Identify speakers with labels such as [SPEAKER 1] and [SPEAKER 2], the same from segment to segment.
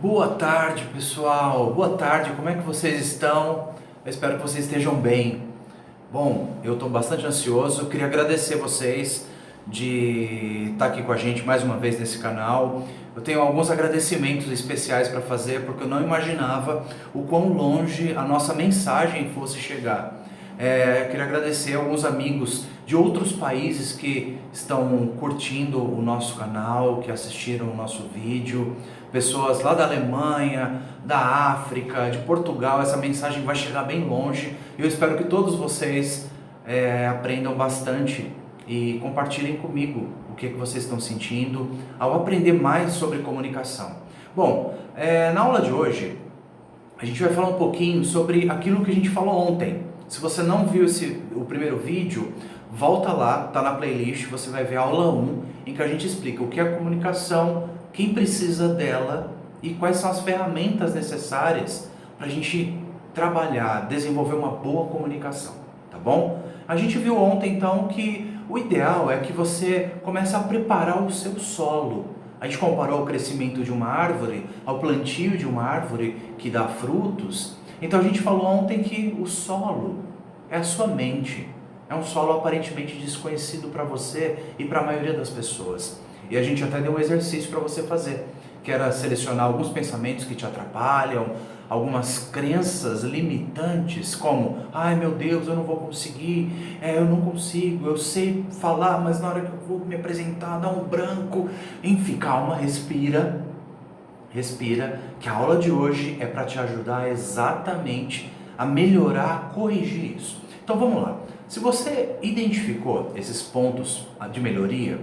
[SPEAKER 1] Boa tarde, pessoal. Boa tarde, como é que vocês estão? Eu espero que vocês estejam bem. Bom, eu estou bastante ansioso. Eu queria agradecer vocês de estar aqui com a gente mais uma vez nesse canal. Eu tenho alguns agradecimentos especiais para fazer porque eu não imaginava o quão longe a nossa mensagem fosse chegar. Queria agradecer a alguns amigos de outros países que estão curtindo o nosso canal, que assistiram o nosso vídeo, pessoas lá da Alemanha, da África, de Portugal. Essa mensagem vai chegar bem longe e eu espero que todos vocês aprendam bastante e compartilhem comigo o que vocês estão sentindo ao aprender mais sobre comunicação. Bom, na aula de hoje a gente vai falar um pouquinho sobre aquilo que a gente falou ontem. Se você não viu o primeiro vídeo, volta lá, tá na playlist, você vai ver a aula 1, em que a gente explica o que é a comunicação, quem precisa dela e quais são as ferramentas necessárias para a gente trabalhar, desenvolver uma boa comunicação, tá bom? A gente viu ontem então que o ideal é que você comece a preparar o seu solo. A gente comparou o crescimento de uma árvore ao plantio de uma árvore que dá frutos. Então a gente falou ontem que o solo é a sua mente. É um solo aparentemente desconhecido para você e para a maioria das pessoas. E a gente até deu um exercício para você fazer, que era selecionar alguns pensamentos que te atrapalham, algumas crenças limitantes, como: ai meu Deus, eu não vou conseguir, eu não consigo, eu sei falar, mas na hora que eu vou me apresentar dá um branco. Enfim, calma, respira, que a aula de hoje é para te ajudar exatamente a melhorar, a corrigir isso. Então vamos lá. Se você identificou esses pontos de melhoria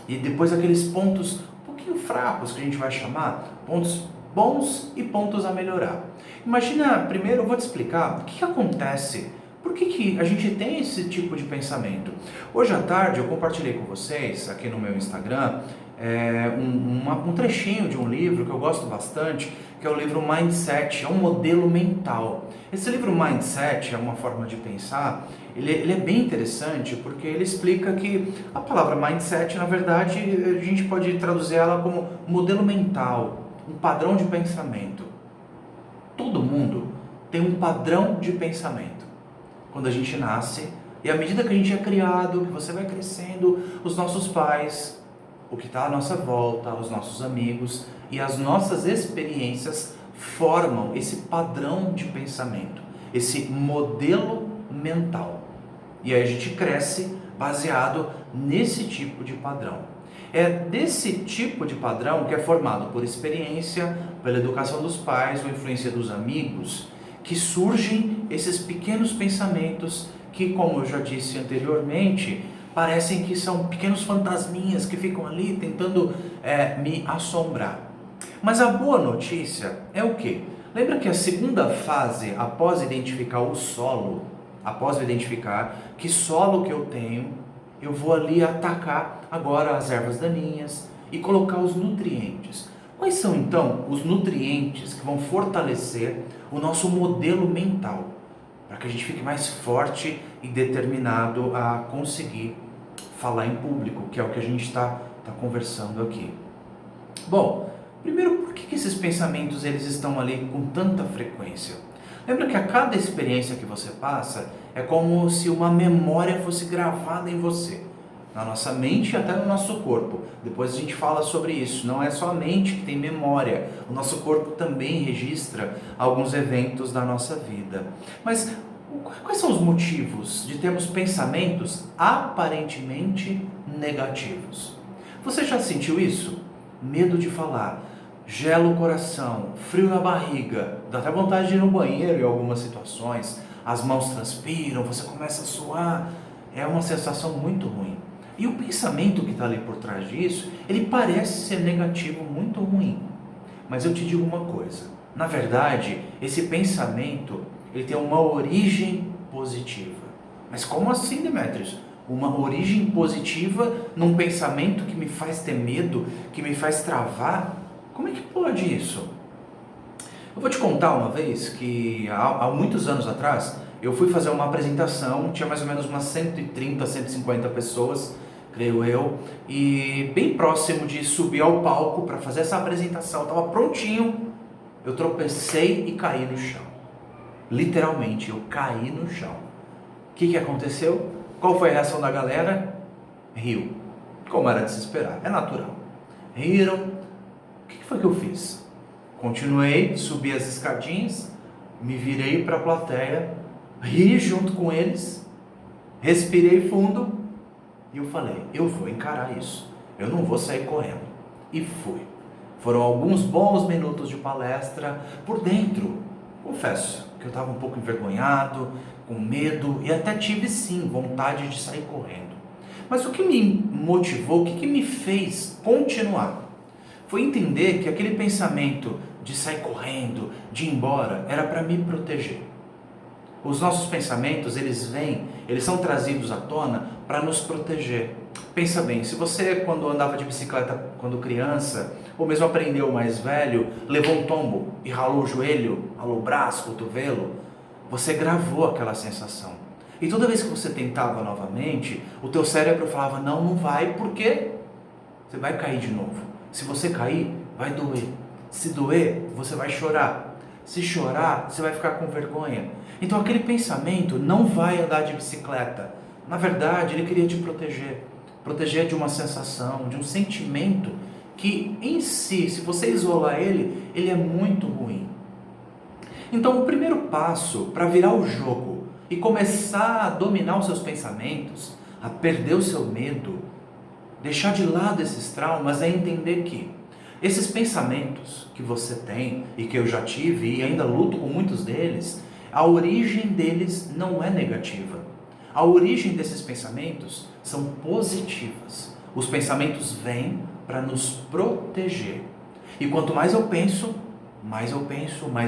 [SPEAKER 1] e depois aqueles pontos um pouquinho fracos que a gente vai chamar pontos bons e pontos a melhorar. Imagina, primeiro eu vou te explicar o que acontece, por que a gente tem esse tipo de pensamento. Hoje à tarde eu compartilhei com vocês aqui no meu Instagram um trechinho de um livro que eu gosto bastante, que é o livro Mindset, é um modelo mental. Esse livro Mindset é uma forma de pensar, ele é bem interessante porque ele explica que a palavra Mindset, na verdade, a gente pode traduzir ela como modelo mental, um padrão de pensamento. Todo mundo tem um padrão de pensamento quando a gente nasce, e à medida que a gente é criado, que você vai crescendo, os nossos pais, o que está à nossa volta, os nossos amigos e as nossas experiências formam esse padrão de pensamento, esse modelo mental. E aí a gente cresce baseado nesse tipo de padrão. É desse tipo de padrão que é formado por experiência, pela educação dos pais ou influência dos amigos, que surgem esses pequenos pensamentos que, como eu já disse anteriormente, parecem que são pequenos fantasminhas que ficam ali tentando me assombrar. Mas a boa notícia é o quê? Lembra que a segunda fase, após identificar o solo, após eu identificar que solo que eu tenho, eu vou ali atacar agora as ervas daninhas e colocar os nutrientes. Quais são então os nutrientes que vão fortalecer o nosso modelo mental, para que a gente fique mais forte e determinado a conseguir falar em público, que é o que a gente está conversando aqui? Bom, primeiro, por que esses pensamentos eles estão ali com tanta frequência? Lembra que a cada experiência que você passa é como se uma memória fosse gravada em você, na nossa mente e até no nosso corpo. Depois a gente fala sobre isso. Não é só a mente que tem memória, o nosso corpo também registra alguns eventos da nossa vida. Mas quais são os motivos de termos pensamentos aparentemente negativos? Você já sentiu isso? Medo de falar, gela o coração, frio na barriga, dá até vontade de ir no banheiro em algumas situações, as mãos transpiram, você começa a suar, é uma sensação muito ruim. E o pensamento que está ali por trás disso, ele parece ser negativo, muito ruim. Mas eu te digo uma coisa, na verdade, esse pensamento, ele tem uma origem positiva. Mas como assim, Demetrios? Uma origem positiva num pensamento que me faz ter medo, que me faz travar? Como é que pode isso? Eu vou te contar uma vez que há muitos anos atrás, eu fui fazer uma apresentação, tinha mais ou menos umas 130, 150 pessoas creio eu, e bem próximo de subir ao palco para fazer essa apresentação, estava prontinho, eu tropecei e caí no chão. Literalmente, eu caí no chão. O que aconteceu? Qual foi a reação da galera? Riu, como era de se esperar, é natural. Riram. O que foi que eu fiz? Continuei, subi as escadinhas, me virei para a plateia, ri junto com eles, respirei fundo e eu falei, eu vou encarar isso, eu não vou sair correndo. E fui. Foram alguns bons minutos de palestra. Por dentro, confesso que eu estava um pouco envergonhado, com medo e até tive sim vontade de sair correndo. Mas o que me motivou, o que me fez continuar, foi entender que aquele pensamento de sair correndo, de ir embora, era para me proteger. Os nossos pensamentos, eles são trazidos à tona para nos proteger. Pensa bem, se você quando andava de bicicleta quando criança, ou mesmo aprendeu mais velho, levou um tombo e ralou o joelho, ralou o braço, cotovelo, você gravou aquela sensação. E toda vez que você tentava novamente, o teu cérebro falava, não, não vai, porque você vai cair de novo. Se você cair, vai doer. Se doer, você vai chorar. Se chorar, você vai ficar com vergonha. Então aquele pensamento não vai andar de bicicleta. Na verdade, ele queria te proteger. Proteger de uma sensação, de um sentimento que em si, se você isolar ele, ele é muito ruim. Então o primeiro passo para virar o jogo e começar a dominar os seus pensamentos, a perder o seu medo, deixar de lado esses traumas, é entender que esses pensamentos que você tem e que eu já tive e ainda luto com muitos deles, a origem deles não é negativa. A origem desses pensamentos são positivas. Os pensamentos vêm para nos proteger. E quanto mais eu penso, mais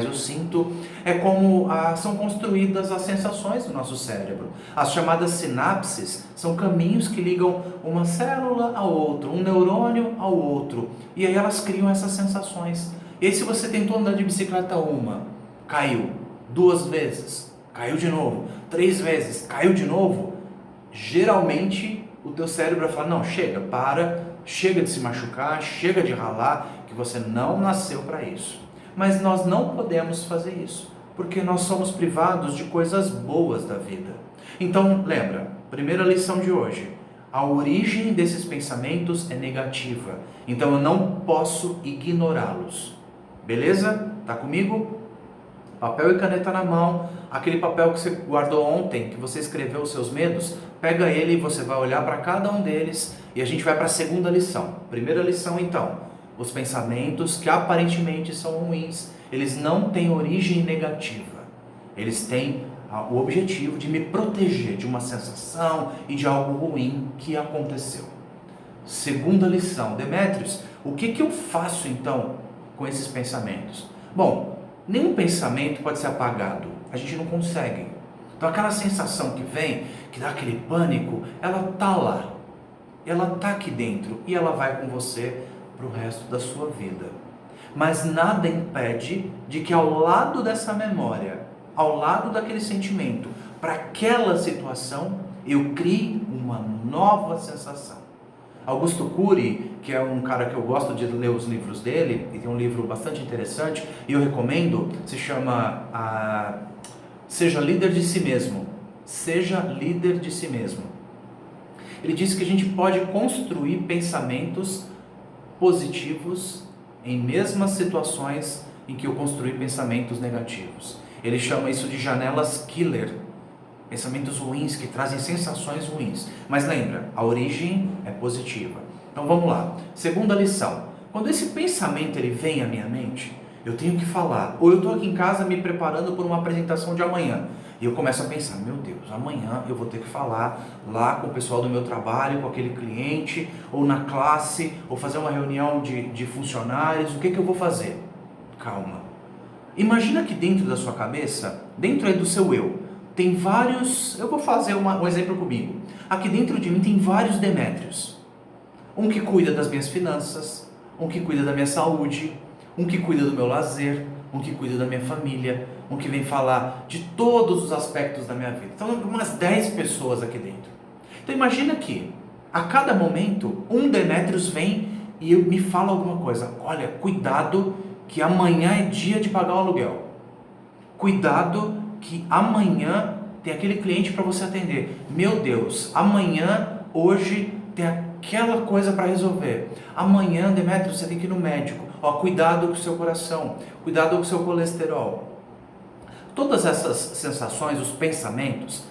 [SPEAKER 1] eu sinto. É como são construídas as sensações do nosso cérebro. As chamadas sinapses são caminhos que ligam uma célula a outra, um neurônio ao outro. E aí elas criam essas sensações. E aí se você tentou andar de bicicleta caiu. 2 vezes, caiu de novo. 3 vezes, caiu de novo. Geralmente o teu cérebro vai falar, não, chega de se machucar, chega de ralar, que você não nasceu para isso. Mas nós não podemos fazer isso, porque nós somos privados de coisas boas da vida. Então, lembra, primeira lição de hoje, a origem desses pensamentos é negativa, então eu não posso ignorá-los. Beleza? Tá comigo? Papel e caneta na mão, aquele papel que você guardou ontem, que você escreveu os seus medos, pega ele e você vai olhar para cada um deles e a gente vai para a segunda lição. Primeira lição então, os pensamentos que aparentemente são ruins, eles não têm origem negativa. Eles têm o objetivo de me proteger de uma sensação e de algo ruim que aconteceu. Segunda lição, Demétrios, o que eu faço então com esses pensamentos? Bom, nenhum pensamento pode ser apagado, a gente não consegue. Então aquela sensação que vem, que dá aquele pânico, ela está lá, ela está aqui dentro e ela vai com você para o resto da sua vida. Mas nada impede de que ao lado dessa memória, ao lado daquele sentimento, para aquela situação, eu crie uma nova sensação. Augusto Cury, que é um cara que eu gosto de ler os livros dele, e tem um livro bastante interessante, e eu recomendo, se chama Seja Líder de Si Mesmo. Seja líder de si mesmo. Ele diz que a gente pode construir pensamentos positivos em mesmas situações em que eu construí pensamentos negativos. Ele chama isso de janelas killer, pensamentos ruins que trazem sensações ruins. Mas lembra, a origem é positiva. Então vamos lá. Segunda lição. Quando esse pensamento ele vem à minha mente, eu tenho que falar. Ou eu estou aqui em casa me preparando por uma apresentação de amanhã. E eu começo a pensar, meu Deus, amanhã eu vou ter que falar lá com o pessoal do meu trabalho, com aquele cliente, ou na classe, ou fazer uma reunião de funcionários, o que eu vou fazer? Calma. Imagina que dentro da sua cabeça, dentro aí do seu eu, tem vários, eu vou fazer um exemplo comigo. Aqui dentro de mim tem vários Demétrios. Um que cuida das minhas finanças, um que cuida da minha saúde, um que cuida do meu lazer, um que cuida da minha família, um que vem falar de todos os aspectos da minha vida. Então, umas 10 pessoas aqui dentro. Então, imagina que A cada momento, um Demétrios vem e me fala alguma coisa. Olha, cuidado que amanhã é dia de pagar o aluguel. Cuidado que amanhã tem aquele cliente para você atender. Meu Deus, amanhã, hoje, tem aquela coisa para resolver. Amanhã, Demétrios, você tem que ir no médico. Ó, cuidado com o seu coração, cuidado com o seu colesterol. Todas essas sensações, os pensamentos,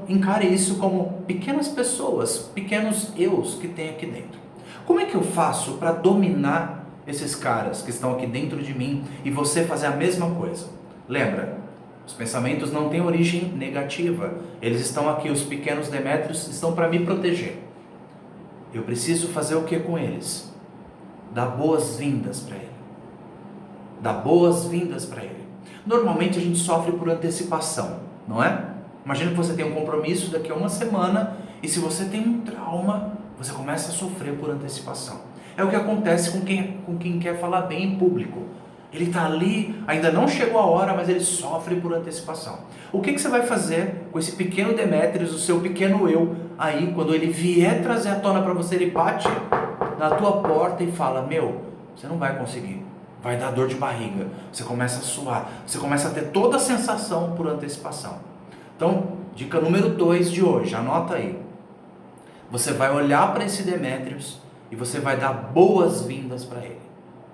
[SPEAKER 1] encare isso como pequenas pessoas, pequenos eus que tem aqui dentro. Como é que eu faço para dominar esses caras que estão aqui dentro de mim e você fazer a mesma coisa? Lembra, os pensamentos não têm origem negativa, eles estão aqui, os pequenos Demétrios estão para me proteger. Eu preciso fazer o que com eles? Dar boas-vindas para ele. Dar boas-vindas para ele. Normalmente a gente sofre por antecipação, não é? Imagina que você tem um compromisso daqui a uma semana e se você tem um trauma, você começa a sofrer por antecipação. É o que acontece com quem quer falar bem em público. Ele está ali, ainda não chegou a hora, mas ele sofre por antecipação. O que você vai fazer com esse pequeno Demétrios, o seu pequeno eu, aí, quando ele vier trazer à tona para você, ele bate na tua porta e fala, meu, você não vai conseguir, vai dar dor de barriga, você começa a suar, você começa a ter toda a sensação por antecipação. Então, dica número 2 de hoje, anota aí. Você vai olhar para esse Demétrios e você vai dar boas-vindas para ele.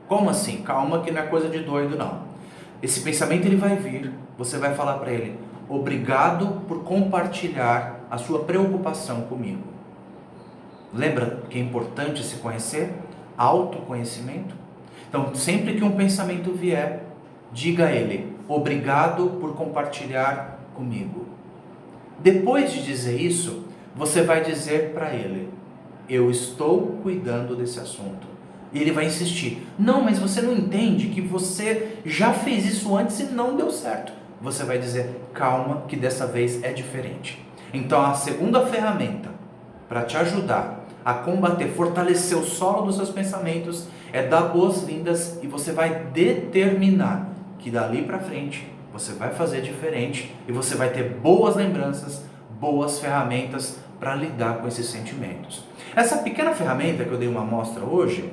[SPEAKER 1] Como assim? Calma que não é coisa de doido não. Esse pensamento ele vai vir, você vai falar para ele, obrigado por compartilhar a sua preocupação comigo. Lembra que é importante se conhecer? Autoconhecimento. Então, sempre que um pensamento vier, diga a ele, obrigado por compartilhar comigo. Depois de dizer isso, você vai dizer para ele, eu estou cuidando desse assunto. E ele vai insistir, não, mas você não entende que você já fez isso antes e não deu certo. Você vai dizer, calma, que dessa vez é diferente. Então a segunda ferramenta para te ajudar a combater, fortalecer o solo dos seus pensamentos é dar boas-vindas e você vai determinar que dali para frente você vai fazer diferente e você vai ter boas lembranças, boas ferramentas para lidar com esses sentimentos. Essa pequena ferramenta que eu dei uma amostra hoje,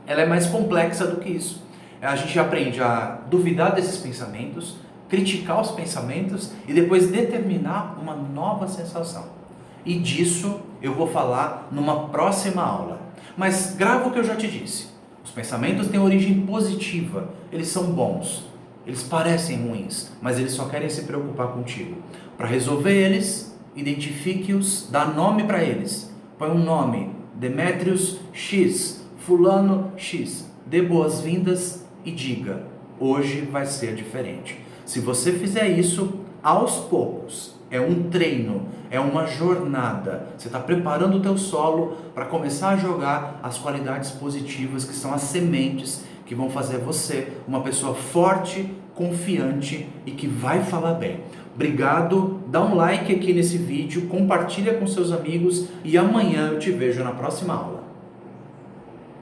[SPEAKER 1] ela é mais complexa do que isso. A gente aprende a duvidar desses pensamentos, criticar os pensamentos e depois determinar uma nova sensação. E disso eu vou falar numa próxima aula. Mas grava o que eu já te disse. Os pensamentos têm origem positiva, eles são bons. Eles parecem ruins, mas eles só querem se preocupar contigo. Para resolver eles, identifique-os, dá nome para eles. Põe um nome, Demétrios X, Fulano X. Dê boas-vindas e diga, hoje vai ser diferente. Se você fizer isso, aos poucos, é um treino, é uma jornada. Você está preparando o teu solo para começar a jogar as qualidades positivas que são as sementes que vão fazer você uma pessoa forte, confiante e que vai falar bem. Obrigado, dá um like aqui nesse vídeo, compartilha com seus amigos e amanhã eu te vejo na próxima aula.